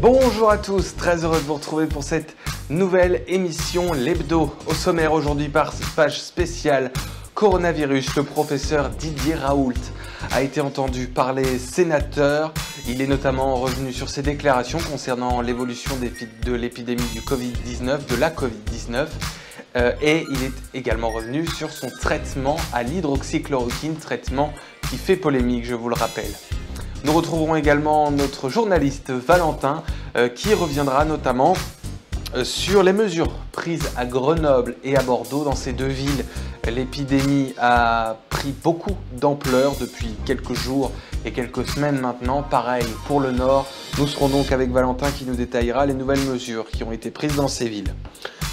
Bonjour à tous, très heureux de vous retrouver pour cette nouvelle émission, l'hebdo. Au sommaire aujourd'hui, page spéciale coronavirus, le professeur Didier Raoult a été entendu par les sénateurs. Il est notamment revenu sur ses déclarations concernant l'évolution de l'épidémie du Covid-19, de la Covid-19. Et il est également revenu sur son traitement à l'hydroxychloroquine, traitement qui fait polémique, je vous le rappelle. Nous retrouverons également notre journaliste Valentin qui reviendra notamment sur les mesures prises à Grenoble et à Bordeaux. Dans ces deux villes, l'épidémie a pris beaucoup d'ampleur depuis quelques jours et quelques semaines maintenant. Pareil pour le Nord. Nous serons donc avec Valentin qui nous détaillera les nouvelles mesures qui ont été prises dans ces villes.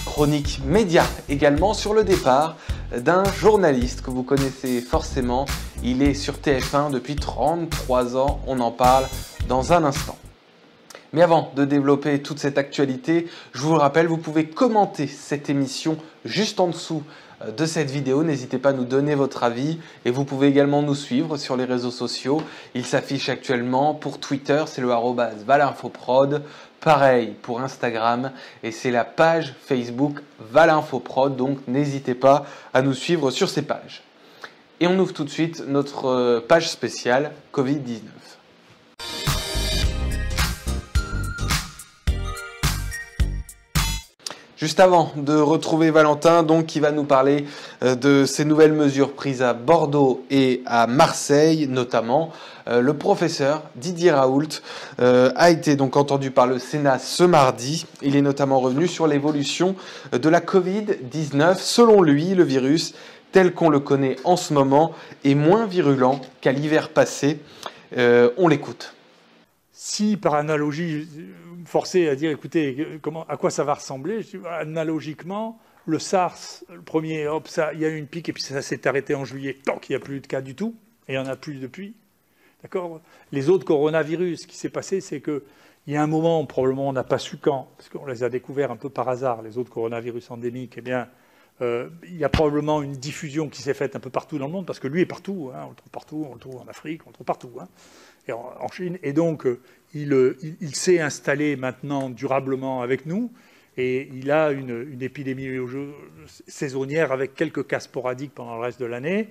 Chronique média également sur le départ d'un journaliste que vous connaissez forcément. Il est sur TF1 depuis 33 ans, on en parle dans un instant. Mais avant de développer toute cette actualité, je vous le rappelle, vous pouvez commenter cette émission juste en dessous de cette vidéo. N'hésitez pas à nous donner votre avis et vous pouvez également nous suivre sur les réseaux sociaux. Il s'affiche actuellement pour Twitter, c'est le @valinfoprod. Pareil pour Instagram et c'est la page Facebook Valinfoprod. Donc n'hésitez pas à nous suivre sur ces pages. Et on ouvre tout de suite notre page spéciale Covid-19. Juste avant de retrouver Valentin, donc, qui va nous parler de ces nouvelles mesures prises à Bordeaux et à Marseille, notamment, le professeur Didier Raoult a été donc entendu par le Sénat ce mardi. Il est notamment revenu sur l'évolution de la Covid-19. Selon lui, le virus, tel qu'on le connaît en ce moment, est moins virulent qu'à l'hiver passé. On l'écoute. Si par analogie, forcé à dire, écoutez, à quoi ça va ressembler, analogiquement, le SARS, le premier, hop, il y a eu une pique et puis ça s'est arrêté en juillet. Donc, il n'y a plus de cas du tout, et il n'y en a plus depuis. D'accord ? Les autres coronavirus, ce qui s'est passé, c'est qu'il y a un moment, probablement on n'a pas su quand, parce qu'on les a découverts un peu par hasard, les autres coronavirus endémiques, eh bien, il y a probablement une diffusion qui s'est faite un peu partout dans le monde, parce que lui est partout, hein, on le trouve partout, on le trouve en Afrique, on le trouve partout, hein, et en Chine, et donc il s'est installé maintenant durablement avec nous, et il a une épidémie saisonnière avec quelques cas sporadiques pendant le reste de l'année,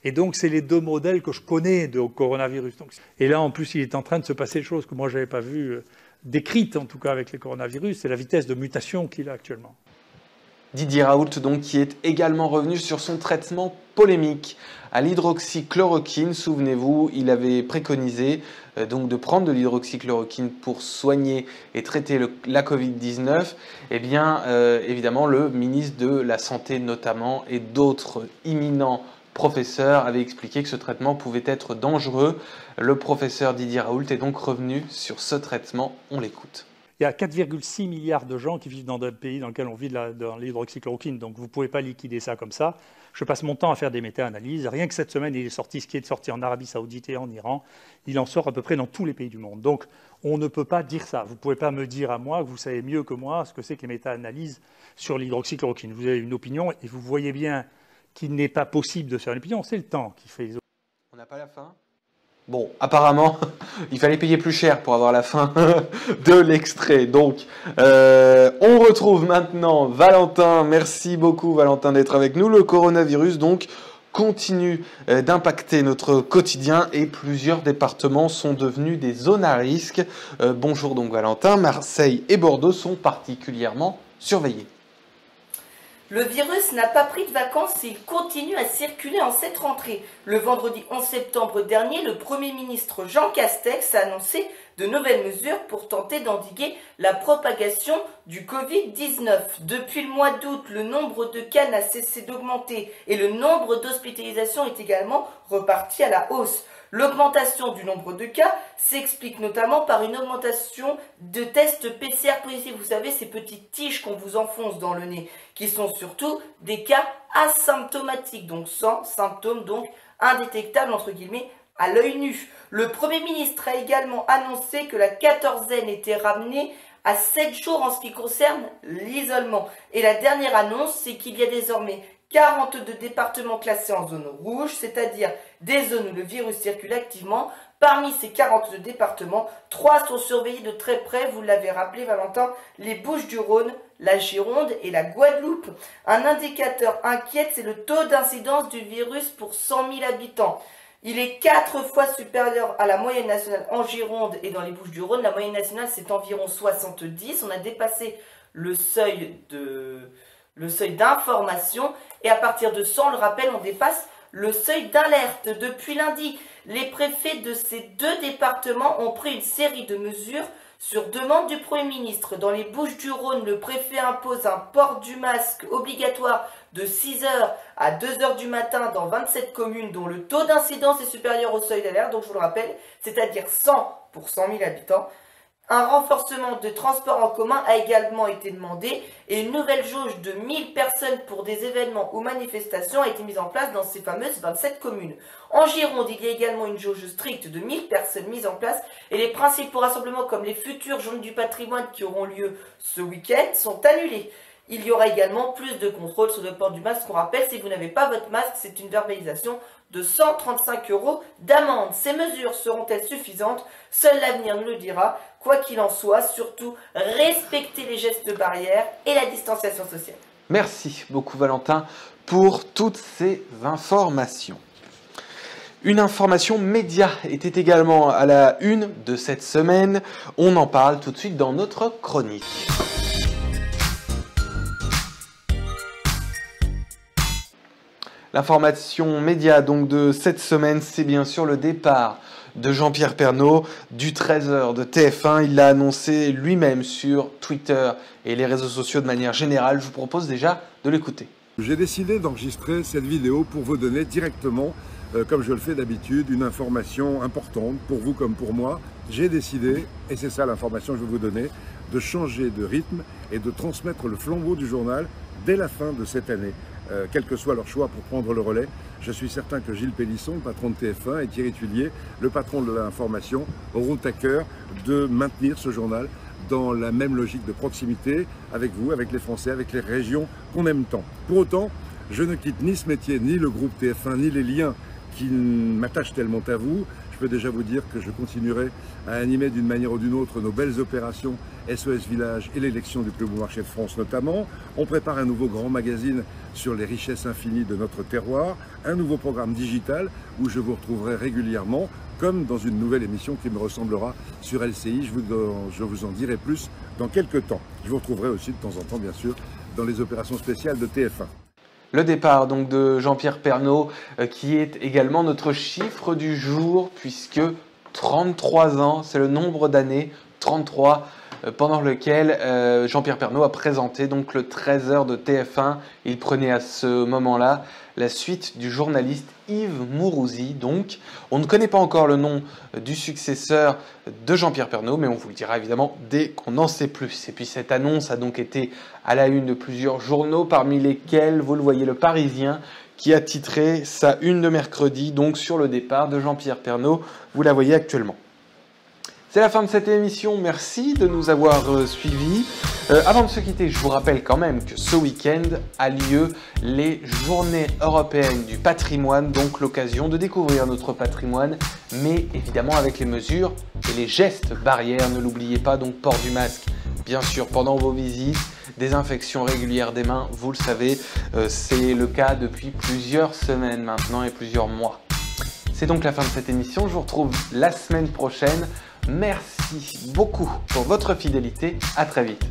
et donc c'est les deux modèles que je connais de coronavirus. Donc, et là en plus il est en train de se passer des choses que moi je n'avais pas vues, décrites en tout cas avec les coronavirus, c'est la vitesse de mutation qu'il a actuellement. Didier Raoult, donc, qui est également revenu sur son traitement polémique à l'hydroxychloroquine. Souvenez-vous, il avait préconisé donc de prendre de l'hydroxychloroquine pour soigner et traiter la Covid-19. Eh bien, évidemment, le ministre de la Santé notamment et d'autres imminents professeurs avaient expliqué que ce traitement pouvait être dangereux. Le professeur Didier Raoult est donc revenu sur ce traitement. On l'écoute. Il y a 4,6 milliards de gens qui vivent dans un pays dans lequel on vit de l'hydroxychloroquine. Donc vous ne pouvez pas liquider ça comme ça. Je passe mon temps à faire des méta-analyses. Rien que cette semaine, il est sorti ce qui est sorti en Arabie Saoudite et en Iran. Il en sort à peu près dans tous les pays du monde. Donc on ne peut pas dire ça. Vous ne pouvez pas me dire à moi que vous savez mieux que moi ce que c'est que les méta-analyses sur l'hydroxychloroquine. Vous avez une opinion et vous voyez bien qu'il n'est pas possible de faire une opinion. C'est le temps qui fait les opinions. On n'a pas la fin ? Bon, apparemment, il fallait payer plus cher pour avoir la fin de l'extrait. Donc, on retrouve maintenant Valentin. Merci beaucoup, Valentin, d'être avec nous. Le coronavirus, donc, continue d'impacter notre quotidien et plusieurs départements sont devenus des zones à risque. Bonjour donc, Valentin. Marseille et Bordeaux sont particulièrement surveillés. Le virus n'a pas pris de vacances et il continue à circuler en cette rentrée. Le vendredi 11 septembre dernier, le Premier ministre Jean Castex a annoncé de nouvelles mesures pour tenter d'endiguer la propagation du Covid-19. Depuis le mois d'août, le nombre de cas n'a cessé d'augmenter et le nombre d'hospitalisations est également reparti à la hausse. L'augmentation du nombre de cas s'explique notamment par une augmentation de tests PCR positifs. Vous savez, ces petites tiges qu'on vous enfonce dans le nez, qui sont surtout des cas asymptomatiques, donc sans symptômes, donc indétectables entre guillemets à l'œil nu. Le Premier ministre a également annoncé que la quatorzaine était ramenée à 7 jours en ce qui concerne l'isolement. Et la dernière annonce, c'est qu'il y a désormais 42 départements classés en zone rouge, c'est-à-dire des zones où le virus circule activement, Parmi ces 42 départements, 3 sont surveillés de très près, vous l'avez rappelé Valentin, les Bouches-du-Rhône, la Gironde et la Guadeloupe. Un indicateur inquiète, c'est le taux d'incidence du virus pour 100 000 habitants. Il est 4 fois supérieur à la moyenne nationale en Gironde et dans les Bouches-du-Rhône. La moyenne nationale, c'est environ 70. On a dépassé le seuil d'information. Et à partir de 100, on le rappelle, on dépasse le seuil d'alerte. Depuis lundi, les préfets de ces 2 départements ont pris une série de mesures sur demande du Premier ministre. Dans les Bouches-du-Rhône, le préfet impose un port du masque obligatoire de 6h à 2h du matin dans 27 communes dont le taux d'incidence est supérieur au seuil d'alerte, donc je vous le rappelle, c'est-à-dire 100 pour 100 000 habitants. Un renforcement de transport en commun a également été demandé et une nouvelle jauge de 1000 personnes pour des événements ou manifestations a été mise en place dans ces fameuses 27 communes. En Gironde, il y a également une jauge stricte de 1000 personnes mise en place et les principaux rassemblements comme les futures journées du patrimoine qui auront lieu ce week-end sont annulés. Il y aura également plus de contrôles sur le port du masque. On rappelle, si vous n'avez pas votre masque, c'est une verbalisation de 135 € d'amende. Ces mesures seront-elles suffisantes? Seul l'avenir nous le dira. Quoi qu'il en soit, surtout, respectez les gestes barrières et la distanciation sociale. Merci beaucoup Valentin pour toutes ces informations. Une information média était également à la une de cette semaine. On en parle tout de suite dans notre chronique. L'information média donc de cette semaine, c'est bien sûr le départ de Jean-Pierre Pernaut du 13h de TF1. Il l'a annoncé lui-même sur Twitter et les réseaux sociaux de manière générale. Je vous propose déjà de l'écouter. J'ai décidé d'enregistrer cette vidéo pour vous donner directement, comme je le fais d'habitude, une information importante pour vous comme pour moi. J'ai décidé, et c'est ça l'information que je vais vous donner, de changer de rythme et de transmettre le flambeau du journal dès la fin de cette année. Quel que soit leur choix pour prendre le relais, je suis certain que Gilles Pélisson, le patron de TF1, et Thierry Tulier, le patron de l'information, auront à cœur de maintenir ce journal dans la même logique de proximité avec vous, avec les Français, avec les régions qu'on aime tant. Pour autant, je ne quitte ni ce métier, ni le groupe TF1, ni les liens qui m'attachent tellement à vous. Je peux déjà vous dire que je continuerai à animer d'une manière ou d'une autre nos belles opérations SOS Village et l'élection du plus beau marché de France notamment. On prépare un nouveau grand magazine sur les richesses infinies de notre terroir, un nouveau programme digital où je vous retrouverai régulièrement, comme dans une nouvelle émission qui me ressemblera sur LCI. Je vous en dirai plus dans quelques temps. Je vous retrouverai aussi de temps en temps, bien sûr, dans les opérations spéciales de TF1. Le départ donc de Jean-Pierre Pernaut qui est également notre chiffre du jour puisque 33 ans, c'est le nombre d'années, 33, pendant lequel Jean-Pierre Pernaut a présenté donc le 13h de TF1. Il prenait à ce moment-là la suite du journaliste Yves Mourouzi. Donc, on ne connaît pas encore le nom du successeur de Jean-Pierre Pernaut, mais on vous le dira évidemment dès qu'on en sait plus. Et puis cette annonce a donc été à la une de plusieurs journaux, parmi lesquels, vous le voyez, Le Parisien, qui a titré sa une de mercredi, donc sur le départ de Jean-Pierre Pernaut. Vous la voyez actuellement. C'est la fin de cette émission, merci de nous avoir suivis. Avant de se quitter, je vous rappelle quand même que ce week-end a lieu les Journées européennes du patrimoine, donc l'occasion de découvrir notre patrimoine, mais évidemment avec les mesures et les gestes barrières. Ne l'oubliez pas, donc port du masque, bien sûr, pendant vos visites, désinfection régulière des mains, vous le savez, c'est le cas depuis plusieurs semaines maintenant et plusieurs mois. C'est donc la fin de cette émission, je vous retrouve la semaine prochaine. Merci beaucoup pour votre fidélité, à très vite.